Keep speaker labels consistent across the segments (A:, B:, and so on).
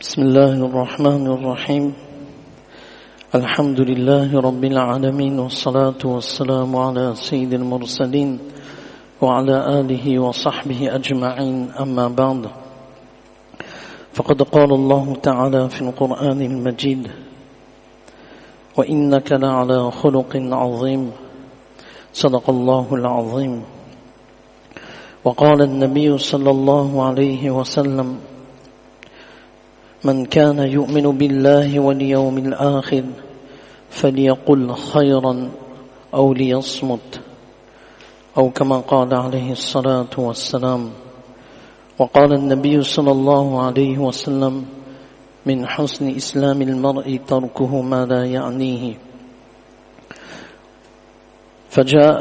A: بسم الله الرحمن الرحيم الحمد لله رب العالمين والصلاة والسلام على سيد المرسلين وعلى آله وصحبه أجمعين أما بعد فقد قال الله تعالى في القرآن المجيد وإنك لعلى خلق عظيم صدق الله العظيم وقال النبي صلى الله عليه وسلم من كان يؤمن بالله واليوم الآخر فليقل خيرا أو ليصمت أو كما قال عليه الصلاة والسلام وقال النبي صلى الله عليه وسلم من حسن إسلام المرء تركه ما لا يعنيه فجاء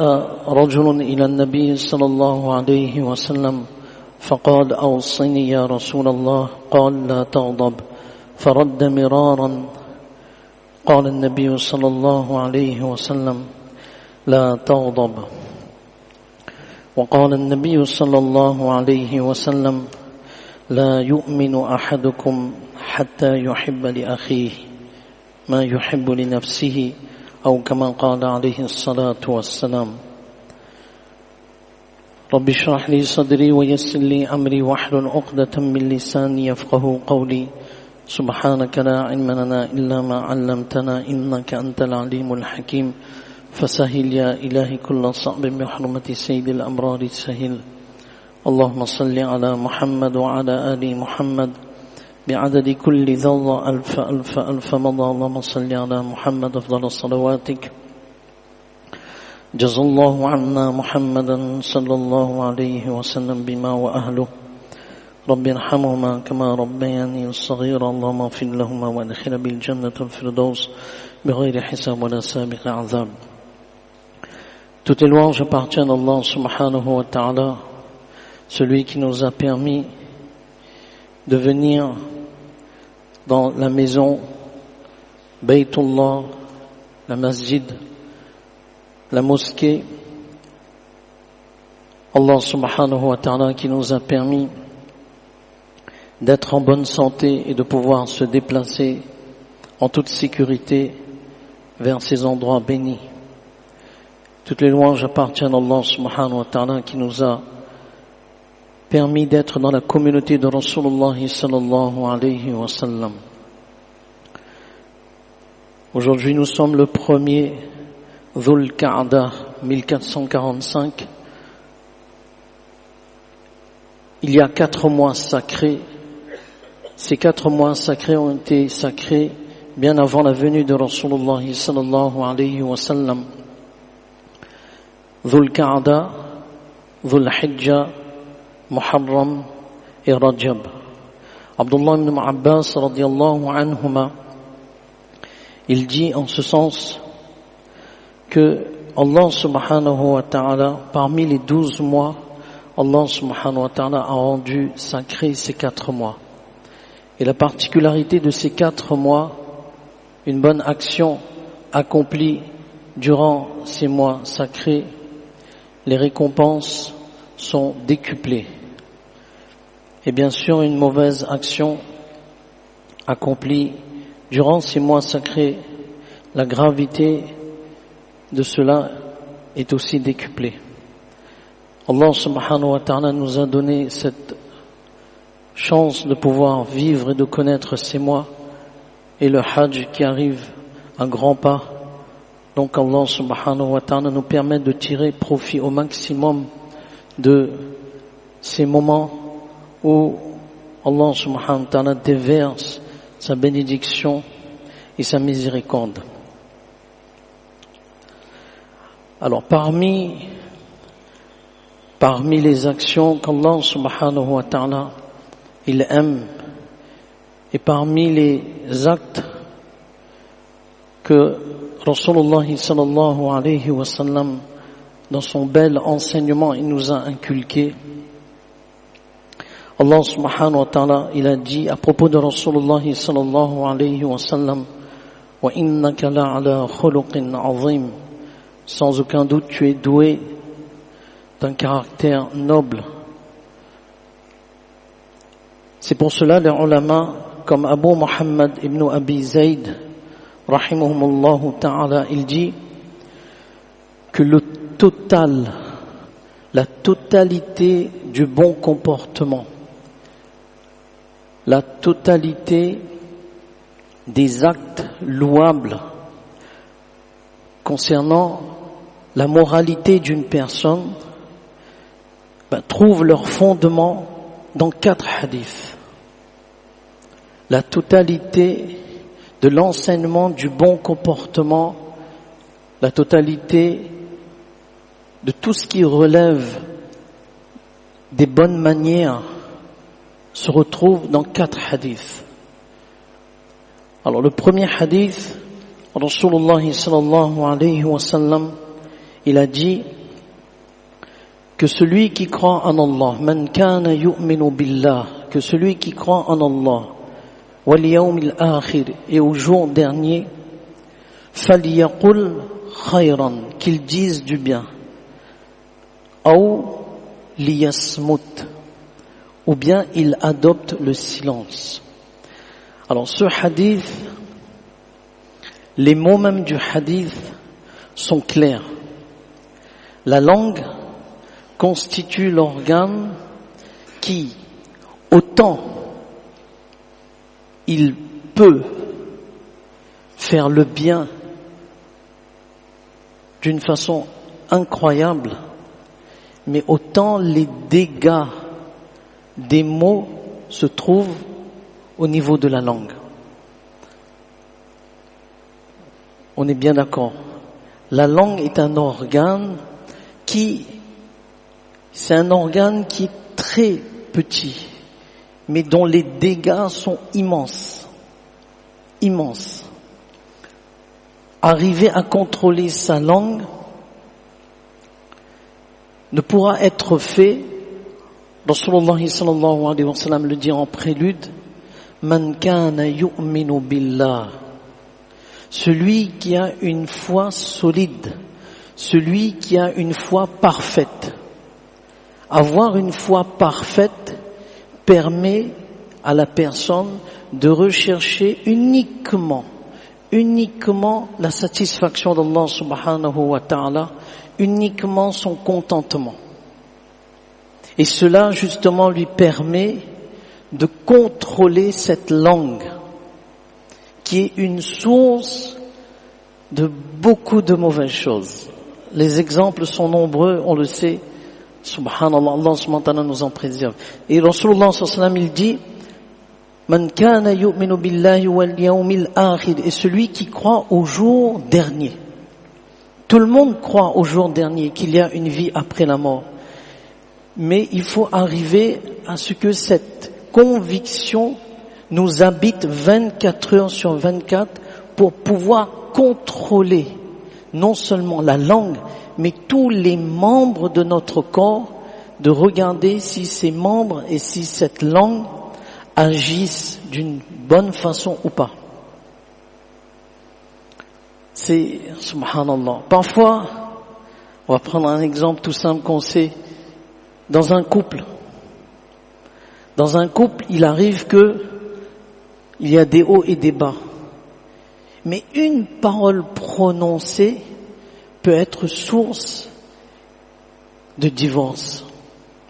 A: رجل إلى النبي صلى الله عليه وسلم فقال أوصني يا رسول الله قال لا تغضب فرد مرارا قال النبي صلى الله عليه وسلم لا تغضب وقال النبي صلى الله عليه وسلم لا يؤمن أحدكم حتى يحب لأخيه ما يحب لنفسه أو كما قال عليه الصلاة والسلام رب اشرح لي صدري ويسر لي أمري واحلل عقدة من لساني يفقهوا قولي سبحانك لا علم لنا إلا ما علمتنا إنك أنت العليم الحكيم فسهل يا إلهي كل صعب بحرمة سيد الأمرار سهل اللهم صل على محمد وعلى آل محمد بعدد كل ذرة ألف ألف ألف مضى اللهم صل على محمد أفضل صلواتك جزا الله عنا محمدا صلى الله عليه وسلم بما وأهله رب ارحمهما كما ربياني صغيرا اللهم اغفر لهما وادخل بالجنة الفردوس بغير حساب ولا سابق عذاب. Toute louange appartient à Allah subhanahu wa ta'ala, celui qui nous a permis de venir dans la maison Baytullah, la masjid, la mosquée. Allah subhanahu wa ta'ala qui nous a permis d'être en bonne santé et de pouvoir se déplacer en toute sécurité vers ces endroits bénis. Toutes les louanges appartiennent à Allah subhanahu wa ta'ala qui nous a permis d'être dans la communauté de Rasulullah sallallahu alayhi wa sallam. Aujourd'hui nous sommes le premier Dhul Qa'dah 1445. Il y a 4 mois sacrés. Ces 4 mois sacrés ont été sacrés bien avant la venue de Rasulullah sallallahu alayhi wa sallam. Dhul Qa'dah, Dhul Hijjah, Muharram et Rajab. Abdullah ibn Abbas radiyallahu anhuma, il dit en ce sens que Allah subhanahu wa ta'ala, parmi les 12 mois, Allah subhanahu wa ta'ala a rendu sacré ces 4 mois. Et la particularité de ces 4 mois, une bonne action accomplie durant ces mois sacrés, les récompenses sont décuplées. Et bien sûr, une mauvaise action accomplie durant ces mois sacrés, la gravité de cela est aussi décuplée. Allah subhanahu wa ta'ala nous a donné cette chance de pouvoir vivre et de connaître ces mois et le hajj qui arrive à grands pas. Donc Allah subhanahu wa ta'ala nous permet de tirer profit au maximum de ces moments où Allah subhanahu wa ta'ala déverse sa bénédiction et sa miséricorde. Alors parmi les actions qu'Allah subhanahu wa ta'ala il aime et parmi les actes que Rasulullah sallallahu alayhi wa sallam dans son bel enseignement il nous a inculqué, Allah subhanahu wa ta'ala il a dit à propos de Rasulullah sallallahu alayhi wa sallam wa innaka la'ala khuluqin azim, sans aucun doute tu es doué d'un caractère noble. C'est pour cela les ulama comme Abu Muhammad ibn Abi Zayd, rahimahumullah ta'ala, il dit que la totalité du bon comportement, la totalité des actes louables concernant la moralité d'une personne trouvent leur fondement dans 4 hadiths. La totalité de l'enseignement du bon comportement, la totalité de tout ce qui relève des bonnes manières se retrouve dans 4 hadiths. Alors le premier hadith, Rasulullah sallallahu alayhi wa sallam, il a dit que celui qui croit en Allah, man kana yu'minu billah, que celui qui croit en Allah, wal yawmil akhir, et au jour dernier, falyaqul khayran, qu'il dise du bien, ou liyasmut, ou bien il adopte le silence. Alors ce hadith, les mots même du hadith sont clairs. La langue constitue l'organe qui, autant il peut faire le bien d'une façon incroyable, mais autant les dégâts des mots se trouvent au niveau de la langue. On est bien d'accord. La langue est un organe c'est un organe qui est très petit, mais dont les dégâts sont immenses. Immenses. Arriver à contrôler sa langue ne pourra être fait, Rasulullah sallallahu alayhi wa sallam le dit en prélude, man kana yu'minu billah, celui qui a une foi solide, celui qui a une foi parfaite. Avoir une foi parfaite permet à la personne de rechercher uniquement la satisfaction d'Allah subhanahu wa ta'ala, uniquement son contentement. Et cela justement lui permet de contrôler cette langue qui est une source de beaucoup de mauvaises choses. Les exemples sont nombreux, on le sait. Subhanallah, Allah subhanahu wa ta'ala nous en préserve. Et Rasulullah sallallahu alayhi wa sallam, il dit, man kana yu'minu billahi wal yawmil akhir, et celui qui croit au jour dernier. Tout le monde croit au jour dernier qu'il y a une vie après la mort. Mais il faut arriver à ce que cette conviction nous habite 24 heures sur 24 pour pouvoir contrôler non seulement la langue, mais tous les membres de notre corps, de regarder si ces membres et si cette langue agissent d'une bonne façon ou pas. C'est, subhanallah. Parfois, on va prendre un exemple tout simple qu'on sait, dans un couple, il arrive que il y a des hauts et des bas. Mais une parole prononcée peut être source de divorce.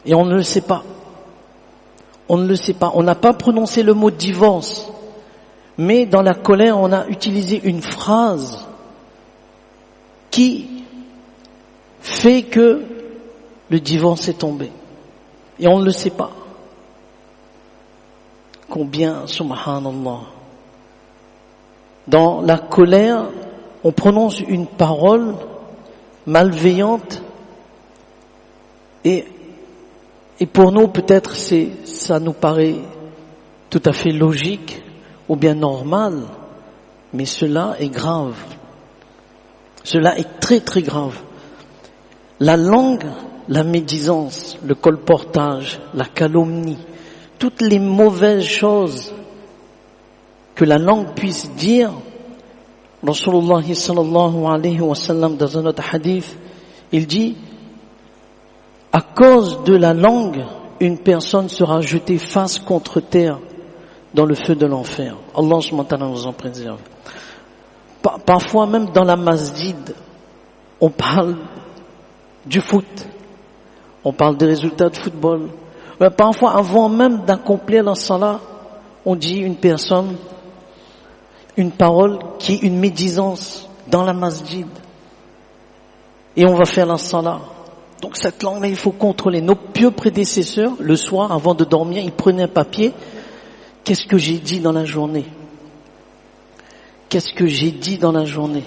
A: Et on ne le sait pas. On ne le sait pas. On n'a pas prononcé le mot divorce. Mais dans la colère, on a utilisé une phrase qui fait que le divorce est tombé. Et on ne le sait pas. Combien, subhanallah. Dans la colère, on prononce une parole malveillante et pour nous peut-être ça nous paraît tout à fait logique ou bien normal, mais cela est grave. Cela est très très grave. La langue, la médisance, le colportage, la calomnie, toutes les mauvaises choses que la langue puisse dire, Rasulullah sallallahu alayhi wa sallam dans un autre hadith, il dit, à cause de la langue, une personne sera jetée face contre terre dans le feu de l'enfer. Allah subhanahu wa ta'ala nous en préserve. Parfois même dans la masjid, on parle du foot, on parle des résultats de football. Parfois avant même d'accomplir la salat, on dit une personne, une parole qui est une médisance dans la masjid. Et on va faire la salat. Donc cette langue-là, il faut contrôler. Nos pieux prédécesseurs, le soir, avant de dormir, ils prenaient un papier. Qu'est-ce que j'ai dit dans la journée? Qu'est-ce que j'ai dit dans la journée?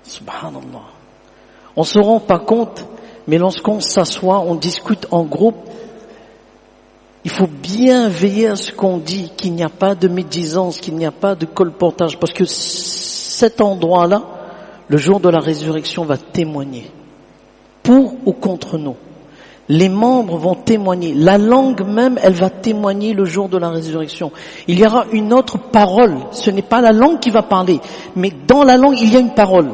A: Subhanallah. On se rend pas compte, mais lorsqu'on s'assoit, on discute en groupe, il faut bien veiller à ce qu'on dit, qu'il n'y a pas de médisance, qu'il n'y a pas de colportage, parce que cet endroit-là, le jour de la résurrection, va témoigner. Pour ou contre nous. Les membres vont témoigner. La langue même, elle va témoigner le jour de la résurrection. Il y aura une autre parole. Ce n'est pas la langue qui va parler, mais dans la langue, il y a une parole.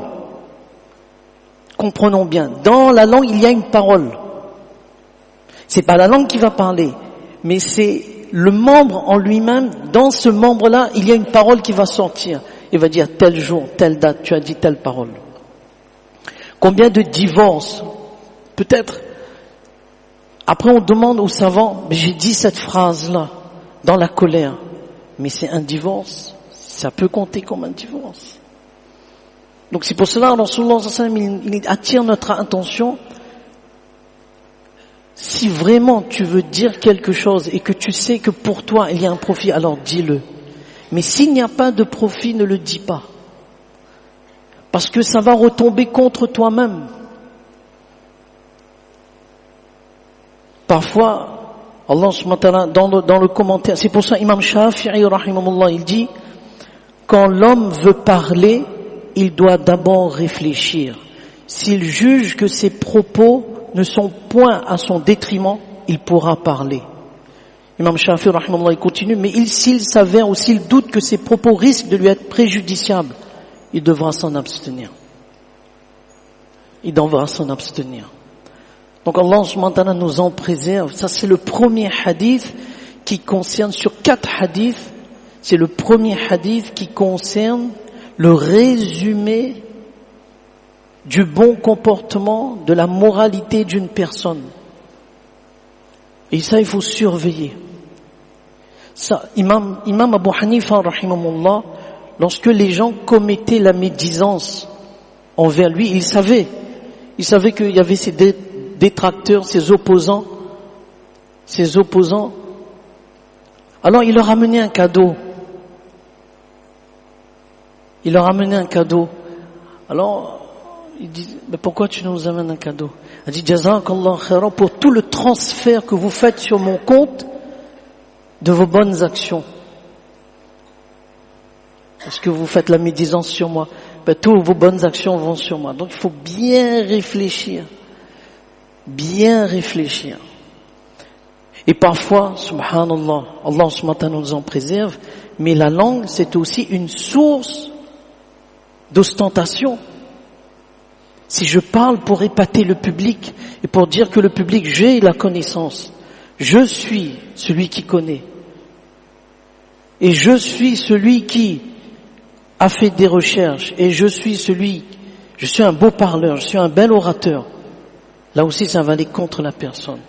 A: Comprenons bien. Dans la langue, il y a une parole. C'est pas la langue qui va parler, mais c'est le membre en lui-même. Dans ce membre-là, il y a une parole qui va sortir. Il va dire tel jour, telle date, tu as dit telle parole. Combien de divorces? Peut-être. Après on demande aux savants, mais j'ai dit cette phrase-là dans la colère. Mais c'est un divorce. Ça peut compter comme un divorce. Donc c'est pour cela, Rasulullah sallallahu alayhi wa sallam, il attire notre attention. Si vraiment tu veux dire quelque chose et que tu sais que pour toi il y a un profit, alors dis-le. Mais s'il n'y a pas de profit, ne le dis pas. Parce que ça va retomber contre toi-même. Parfois, Allah subhanahu wa ta'ala, dans le commentaire, c'est pour ça Imam Shafi'i rahimahullah, il dit, quand l'homme veut parler, il doit d'abord réfléchir. S'il juge que ses propos ne sont point à son détriment, il pourra parler. Imam Shafi'i rahimahullah, il continue, mais s'il s'avère ou s'il doute que ses propos risquent de lui être préjudiciables, il devra s'en abstenir. Il devra s'en abstenir. Donc Allah subhanahu wa ta'ala nous en préserve. Ça c'est le premier hadith qui concerne, sur 4 hadiths, c'est le premier hadith qui concerne le résumé du bon comportement, de la moralité d'une personne. Et ça, il faut surveiller. Ça, Imam Abu Hanifa, rahimahullah, lorsque les gens commettaient la médisance envers lui, il savait qu'il y avait ces détracteurs, ces opposants. Alors il leur amenait un cadeau. Alors, il dit, mais pourquoi tu nous amènes un cadeau? Il dit, Jazakallah khairan, pour tout le transfert que vous faites sur mon compte de vos bonnes actions. Est-ce que vous faites la médisance sur moi? Toutes vos bonnes actions vont sur moi. Donc il faut bien réfléchir. Et parfois, subhanallah, Allah subhanahu wa ta'ala nous en préserve, mais la langue, c'est aussi une source d'ostentation. Si je parle pour épater le public et pour dire que le public, j'ai la connaissance, je suis celui qui connaît, et je suis celui qui a fait des recherches, et je suis un beau parleur, je suis un bel orateur, là aussi ça va aller contre la personne.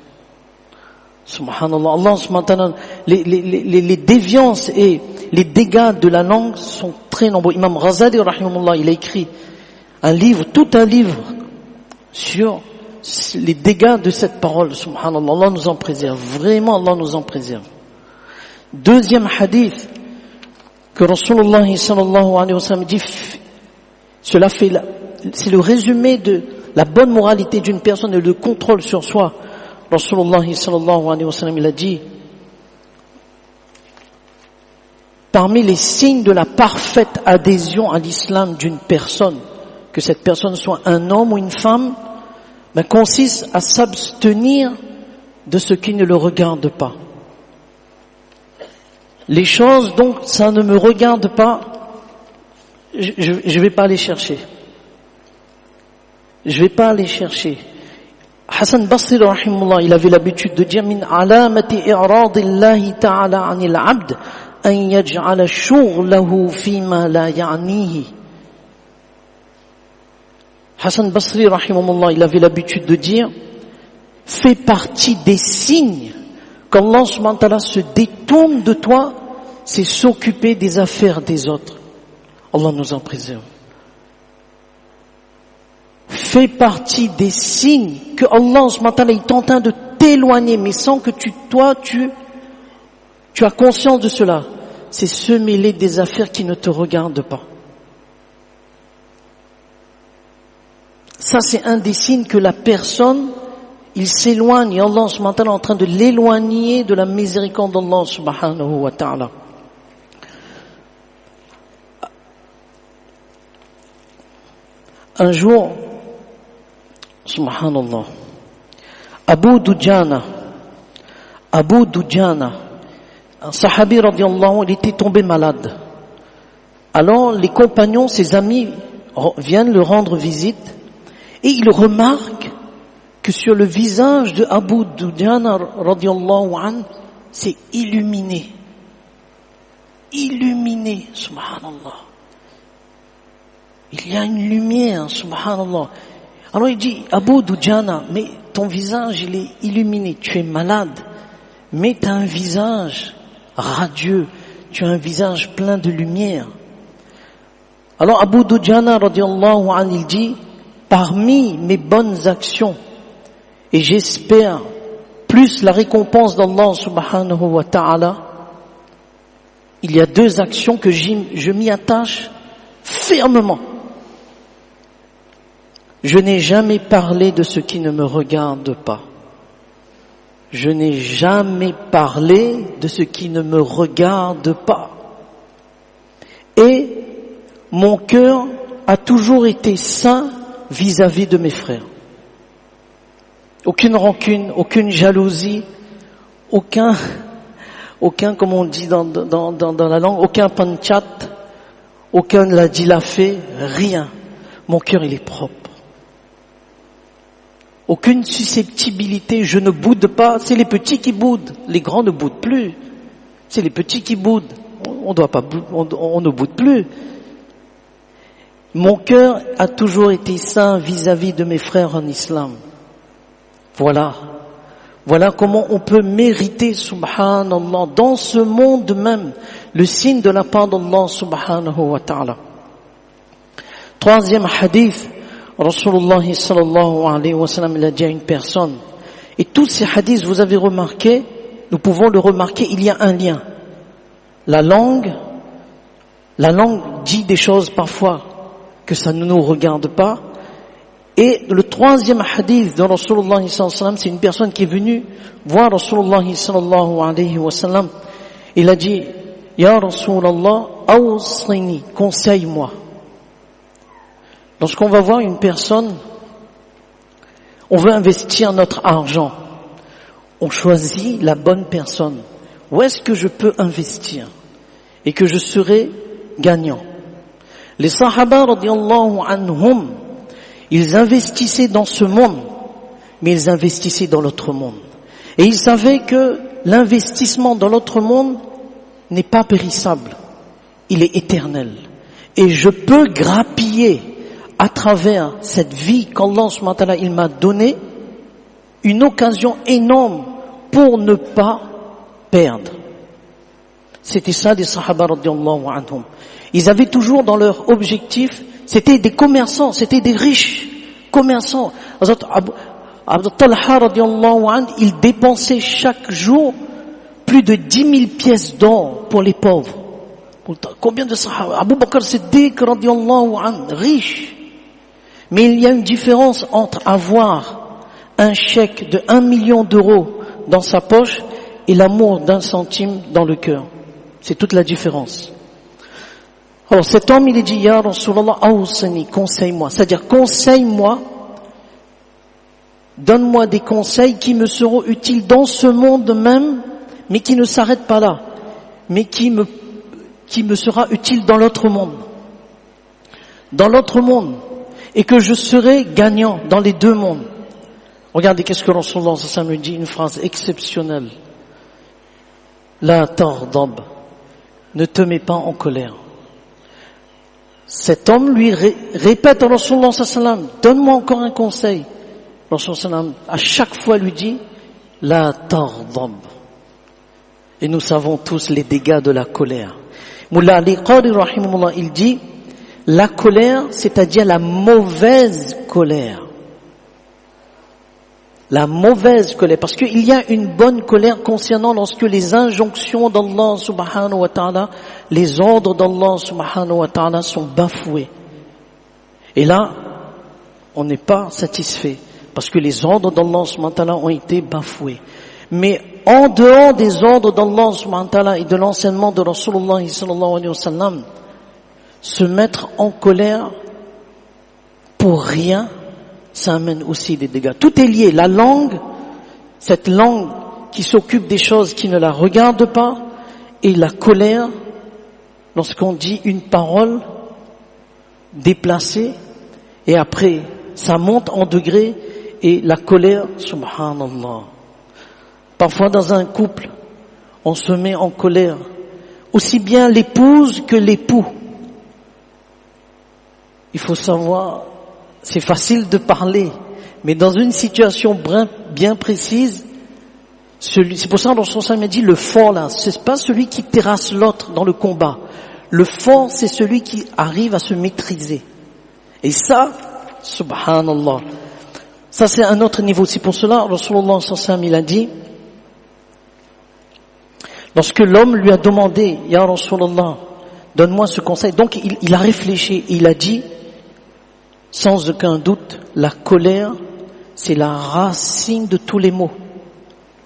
A: Subhanallah, Allah subhanahu wa ta'ala, les déviances et les dégâts de la langue sont très nombreux. Imam Ghazali rahimahullah, il a écrit tout un livre sur les dégâts de cette parole. Subhanallah, Allah nous en préserve. Vraiment, Allah nous en préserve. Deuxième hadith que Rasulullah sallallahu alayhi wa sallam dit, c'est le résumé de la bonne moralité d'une personne et le contrôle sur soi. Rasulullah sallallahu alayhi wa sallam, il a dit, parmi les signes de la parfaite adhésion à l'islam d'une personne, que cette personne soit un homme ou une femme, consiste à s'abstenir de ce qui ne le regarde pas. Les choses, donc, ça ne me regarde pas, je vais pas aller chercher. Hassan Basri rahimahullah, il avait l'habitude de dire min alamati i'radillahi ta'ala 'anil 'abd an yaj'ala shughlahu fima la ya'nihi. Hassan Basri rahimahullah, il avait l'habitude de dire fait partie des signes qu'Allah subhanahu wa ta'ala se détourne de toi, c'est s'occuper des affaires des autres. Allah nous en préserve. Fait partie des signes que Allah subhanahu wa ta'ala est en train de t'éloigner, mais sans que tu as conscience de cela. C'est se mêler des affaires qui ne te regardent pas. Ça, c'est un des signes que la personne, il s'éloigne, et Allah subhanahu wa ta'ala est en train de l'éloigner de la miséricorde d'Allah subhanahu wa ta'ala. Un jour, subhanallah, Abu Dujana, un sahabi radiallahu, il était tombé malade. Alors les compagnons, ses amis, viennent le rendre visite et ils remarquent que sur le visage de Abu Dujana radiallahu anhu, c'est illuminé, subhanallah. Il y a une lumière, subhanallah. Alors il dit, Abu Dujana, mais ton visage il est illuminé, tu es malade, mais tu as un visage radieux, tu as un visage plein de lumière. Alors Abu Dujana radiallahu anhu, il dit, parmi mes bonnes actions, et j'espère plus la récompense d'Allah subhanahu wa ta'ala, il y a 2 actions que je m'y attache fermement. Je n'ai jamais parlé de ce qui ne me regarde pas. Je n'ai jamais parlé de ce qui ne me regarde pas. Et mon cœur a toujours été sain vis-à-vis de mes frères. Aucune rancune, aucune jalousie, aucun, comme on dit dans la langue, aucun panchat, aucun l'a dit l'a fait, rien. Mon cœur, il est propre. Aucune susceptibilité, je ne boude pas, c'est les petits qui boudent, les grands ne boudent plus. C'est les petits qui boudent, on ne boude plus. Mon cœur a toujours été sain vis-à-vis de mes frères en islam. Voilà comment on peut mériter, subhanallah, dans ce monde même, le signe de la part d'Allah subhanahu wa ta'ala. 3e hadith, Rasulullah sallallahu alayhi wa sallam, il a dit à une personne, et tous ces hadiths, vous avez remarqué, nous pouvons le remarquer, il y a un lien. La langue dit des choses parfois que ça ne nous regarde pas. Et le 3e hadith de Rasulullah sallallahu alayhi wa sallam, c'est une personne qui est venue voir Rasulullah sallallahu alayhi wa sallam. Il a dit, Ya Rasulallah, awsini, conseille-moi. Lorsqu'on va voir une personne, on veut investir notre argent. On choisit la bonne personne. Où est-ce que je peux investir et que je serai gagnant? Les Sahaba radiyallahu anhum, ils investissaient dans ce monde, mais ils investissaient dans l'autre monde. Et ils savaient que l'investissement dans l'autre monde n'est pas périssable, il est éternel. Et je peux grappiller à travers cette vie qu'Allah subhanahu wa ta'ala il m'a donnée une occasion énorme pour ne pas perdre. C'était ça les Sahaba radiyallahu anhum. Ils avaient toujours dans leur objectif, c'était des commerçants, c'était des riches commerçants. Abu Talha radiyallahu anhu, il dépensait chaque jour plus de 10 000 pièces d'or pour les pauvres. Combien de Sahaba? Abu Bakr Siddiq radiyallahu anhu, riche. Mais il y a une différence entre avoir un chèque de 1 million d'euros dans sa poche et l'amour d'1 centime dans le cœur. C'est toute la différence. Alors cet homme, il dit, Ya Rasulallah, awsani, conseille-moi. C'est-à-dire, conseille-moi, donne-moi des conseils qui me seront utiles dans ce monde même, mais qui ne s'arrêtent pas là, mais qui me sera utile dans l'autre monde. Dans l'autre monde. Et que je serai gagnant dans les 2 mondes. Regardez qu'est-ce que Rasulullah sallallahu alayhi wa sallam lui dit, une phrase exceptionnelle. La taghdab, ne te mets pas en colère. Cet homme lui répète à Rasulullah sallallahu alayhi wa sallam, donne-moi encore un conseil. Rasulullah sallallahu alayhi wa sallam à chaque fois lui dit, la taghdab. Et nous savons tous les dégâts de la colère. Mullah Ali Qari rahimahullah, il dit, la colère, c'est-à-dire la mauvaise colère. La mauvaise colère, parce qu'il y a une bonne colère concernant lorsque les injonctions d'Allah subhanahu wa ta'ala, les ordres d'Allah subhanahu wa ta'ala sont bafoués. Et là, on n'est pas satisfait, parce que les ordres d'Allah subhanahu wa ta'ala ont été bafoués. Mais en dehors des ordres d'Allah subhanahu wa ta'ala et de l'enseignement de Rasulullah sallallahu alayhi wa sallam, se mettre en colère pour rien, ça amène aussi des dégâts. Tout est lié. La langue, cette langue qui s'occupe des choses qui ne la regardent pas, et la colère, lorsqu'on dit une parole déplacée, et après, ça monte en degrés, et la colère, subhanallah. Parfois dans un couple, on se met en colère, aussi bien l'épouse que l'époux. Il faut savoir, c'est facile de parler, mais dans une situation bien précise, c'est pour ça que le Rasul m'a dit, le fort là, c'est pas celui qui terrasse l'autre dans le combat. Le fort, c'est celui qui arrive à se maîtriser. Et ça, subhanallah, ça c'est un autre niveau. C'est pour cela, Rasulullah sallallahu il a dit, lorsque l'homme lui a demandé, Ya Rasulullah, donne-moi ce conseil. Donc il a réfléchi et il a dit, sans aucun doute, la colère, c'est la racine de tous les maux.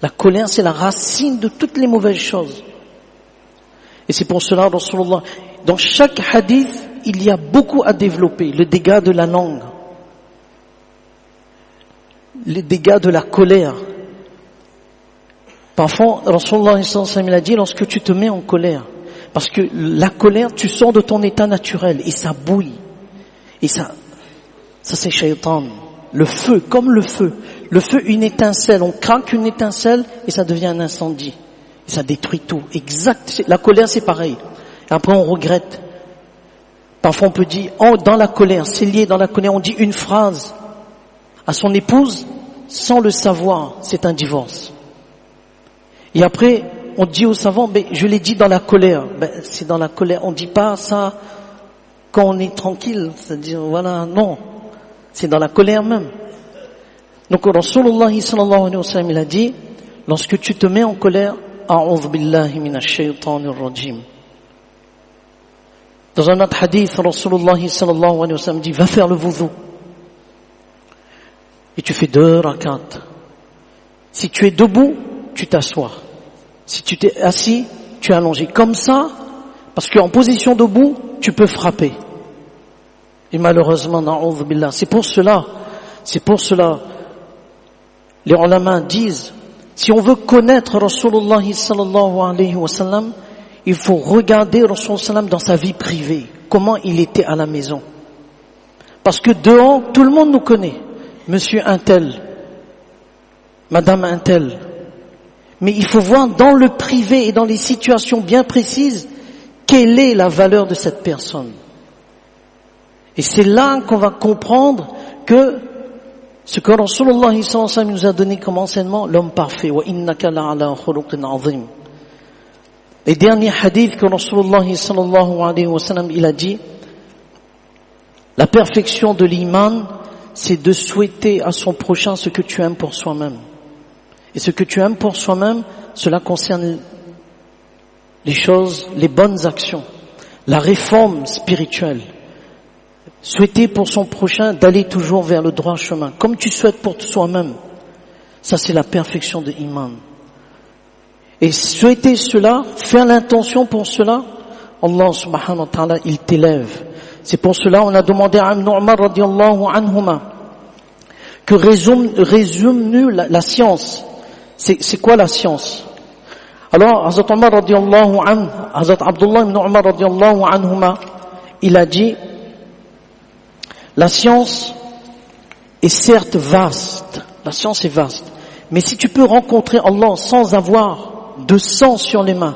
A: La colère, c'est la racine de toutes les mauvaises choses. Et c'est pour cela, Rasulullah, dans chaque hadith, il y a beaucoup à développer. Le dégât de la langue, les dégâts de la colère. Parfois, Rasulullah il a dit, lorsque tu te mets en colère, parce que la colère, tu sors de ton état naturel et ça bouille. Et ça c'est shaitan. Le feu, comme le feu. Le feu, une étincelle. On craque une étincelle et ça devient un incendie. Et ça détruit tout. Exact. La colère, c'est pareil. Et après, on regrette. Parfois, on peut dire, dans la colère, c'est lié dans la colère, on dit une phrase à son épouse, sans le savoir, c'est un divorce. Et après, on dit aux savants, je l'ai dit dans la colère. C'est dans la colère. On dit pas ça quand on est tranquille. C'est-à-dire, voilà, non. C'est dans la colère même. Donc, Rasulullah sallallahu alayhi wa sallam, il a dit, lorsque tu te mets en colère, a'udhu billahi minash shaytanir rajim. Dans un autre hadith, Rasulullah sallallahu alayhi wa sallam dit, va faire le wudu. Et tu fais 2 rakats. Si tu es debout, tu t'assois. Si tu t'es assis, tu es allongé. Comme ça, parce qu'en position debout, tu peux frapper. Et malheureusement, na'udhu billah. C'est pour cela, les ulama disent, si on veut connaître Rasulullah sallallahu alayhi wa sallam, il faut regarder Rasulullah sallam dans sa vie privée. Comment il était à la maison. Parce que dehors, tout le monde nous connaît. Monsieur un tel, Madame un tel. Mais il faut voir dans le privé et dans les situations bien précises, quelle est la valeur de cette personne. Et c'est là qu'on va comprendre que ce que Rasulullah sallallahu alayhi wa sallam nous a donné comme enseignement, l'homme parfait. Wa innaka la'ala khuluqin 'azim. Les derniers hadiths que Rasulullah sallallahu alayhi wa sallam il a dit, la perfection de l'Iman, c'est de souhaiter à son prochain ce que tu aimes pour soi-même. Et ce que tu aimes pour soi-même, cela concerne les choses, les bonnes actions, la réforme spirituelle. Souhaiter pour son prochain d'aller toujours vers le droit chemin, comme tu souhaites pour soi-même. Ça, c'est la perfection de l'Iman. Et souhaiter cela, faire l'intention pour cela, Allah subhanahu wa ta'ala, il t'élève. C'est pour cela on a demandé à Ibn Umar radiyallahu anhuma que résume-nous la science. C'est quoi la science? Alors, Hazrat Umar radiyallahu anhu, Hazrat Abdullah ibn Umar radiyallahu anhuma, il a dit, la science est certes vaste, La science est vaste. Mais si tu peux rencontrer Allah sans avoir de sang sur les mains,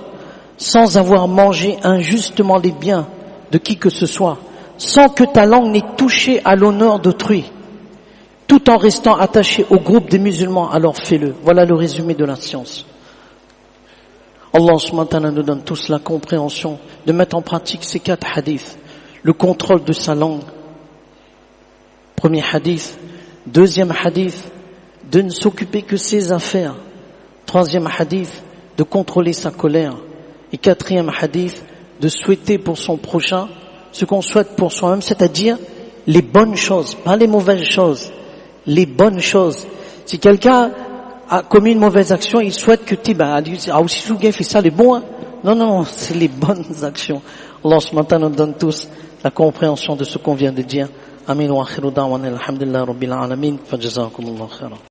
A: sans avoir mangé injustement les biens de qui que ce soit, sans que ta langue n'ait touché à l'honneur d'autrui, tout en restant attaché au groupe des musulmans, alors fais-le. Voilà le résumé de la science. Allah subhanahu wa ta'ala nous donne tous la compréhension de mettre en pratique ces 4 hadiths. Le contrôle de sa langue. Premier hadith. Deuxième hadith, de ne s'occuper que ses affaires. Troisième hadith, de contrôler sa colère. Et quatrième hadith, de souhaiter pour son prochain ce qu'on souhaite pour soi-même, c'est-à-dire les bonnes choses, pas les mauvaises choses, les bonnes choses. Si quelqu'un a commis une mauvaise action, il souhaite que tu aussi fait ça les bons. Non, c'est les bonnes actions. Allah subhanahu wa ta'ala nous donne tous la compréhension de ce qu'on vient de dire. Amin wa akhiru da'wana alhamdulillah rabbil alamin. Fajazakumullahu khairan.